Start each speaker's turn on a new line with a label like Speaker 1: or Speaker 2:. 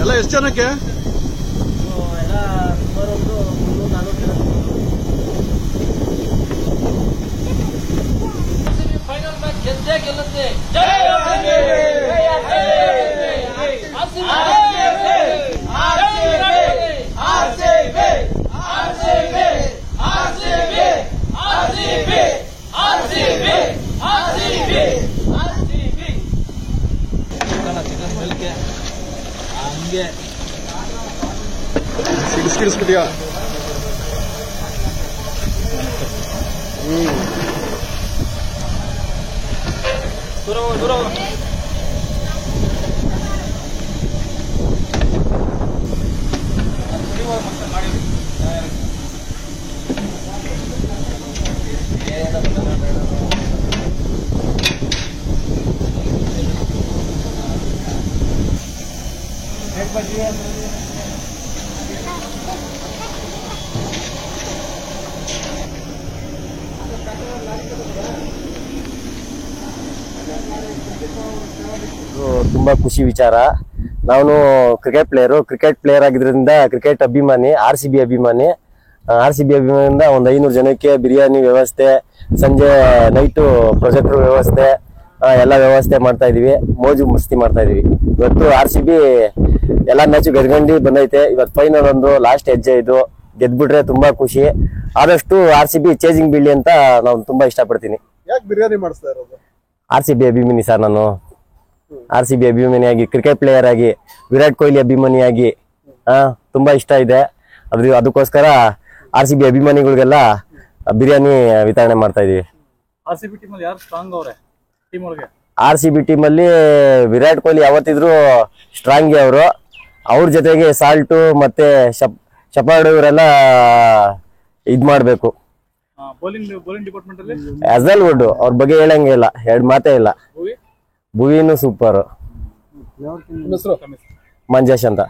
Speaker 1: ಎಲ್ಲ ಎಷ್ಟು ಜನಕ್ಕೆ?
Speaker 2: ಎಲ್ಲ ಸುಮಾರು ಒಂದು 300-400 ಜನ. ಫೈನಲ್ ಮ್ಯಾಚ್ ಗೆದ್ದೇ ಗೆಲ್ಲುತ್ತೆ. ಹಂಗೆ
Speaker 1: ಸಿಡಿಸ್ಬಿಟ್ಟಿಯಾ?
Speaker 2: ದೂರ
Speaker 3: ತುಂಬಾ ಖುಷಿ ವಿಚಾರ. ನಾನು ಕ್ರಿಕೆಟ್ ಪ್ಲೇಯರ್ ಆಗಿದ್ರಿಂದ ಕ್ರಿಕೆಟ್ ಅಭಿಮಾನಿ, RCB ಅಭಿಮಾನಿ. RCB ಅಭಿಮಾನಿಯಿಂದ ಒಂದು 500 ಜನಕ್ಕೆ ಬಿರಿಯಾನಿ ವ್ಯವಸ್ಥೆ, ಸಂಜೆ ನೈಟು ಪ್ರೊಜೆಕ್ಟರ್ ವ್ಯವಸ್ಥೆ, ಎಲ್ಲ ವ್ಯವಸ್ಥೆ ಮಾಡ್ತಾ ಇದೀವಿ. ಮೋಜು ಮಸ್ತಿ ಮಾಡ್ತಾ ಇದೀವಿ. ಇವತ್ತು RCB ಎಲ್ಲಾ ಮ್ಯಾಚ್ ಗೆದ್ಕೊಂಡು ಬಂದೈತೆ. ಇವತ್ತು ಫೈನಲ್ ಒಂದು ಲಾಸ್ಟ್ ಹೆಜ್ಜೆ, ಇದು ಗೆದ್ಬಿಟ್ರೆ ತುಂಬಾ ಖುಷಿ. ಆದಷ್ಟು RCB ಚೇಜಿಂಗ್ ಬೀಳಿ ಅಂತ ನಾನು ತುಂಬಾ ಇಷ್ಟಪಡ್ತೀನಿ.
Speaker 1: ಯಾಕೆ ಬಿರಿಯಾನಿ ಮಾಡಿಸ್ತಾ ಇರೋದು?
Speaker 3: RCB ಅಭಿಮಾನಿ ಸರ್ ನಾನು. RCB ಅಭಿಮಾನಿಯಾಗಿ, ಕ್ರಿಕೆಟ್ ಪ್ಲೇಯರ್ ಆಗಿ, ವಿರಾಟ್ ಕೊಹ್ಲಿ ಅಭಿಮಾನಿಯಾಗಿ ತುಂಬಾ ಇಷ್ಟ ಇದೆ. ಅದಕ್ಕೋಸ್ಕರ RCB ಅಭಿಮಾನಿಗಳಿಗೆಲ್ಲ ಬಿರಿಯಾನಿ ವಿತರಣೆ ಮಾಡ್ತಾ ಇದೀವಿ.
Speaker 4: RCB ಟೀಮ್ ಅಲ್ಲಿ ಯಾರು ಸ್ಟ್ರಾಂಗ್ ಅವರೇ ಟೀಮ್ ಒಳಗೆ?
Speaker 3: RCB ಟೀಮ್ ಅಲ್ಲಿ ವಿರಾಟ್ ಕೊಹ್ಲಿ ಯಾವತ್ತಿದ್ರು ಸ್ಟ್ರಾಂಗ್ ಅವರು. ಅವ್ರ ಜೊತೆಗೆ ಸಾಲ್ಟು ಮತ್ತೆ ಶಪಾರ್ಡ್ ಇವರೆಲ್ಲ ಇದ್ ಮಾಡ್ಬೇಕು.
Speaker 4: ಬೌಲಿಂಗ್ ಡಿಪಾರ್ಟ್ಮೆಂಟ್ ಅಲ್ಲಿ
Speaker 3: ಅಜಲ್ ವುಡ್ ಅವ್ರ ಬಗ್ಗೆ ಹೇಳಂಗೆ ಇಲ್ಲ, 2 ಮಾತೇ ಇಲ್ಲ. ಭುವಿನೂ ಸೂಪರ್.
Speaker 1: ಹೆಸರು
Speaker 3: ಮಂಜೇಶ್ ಅಂತ.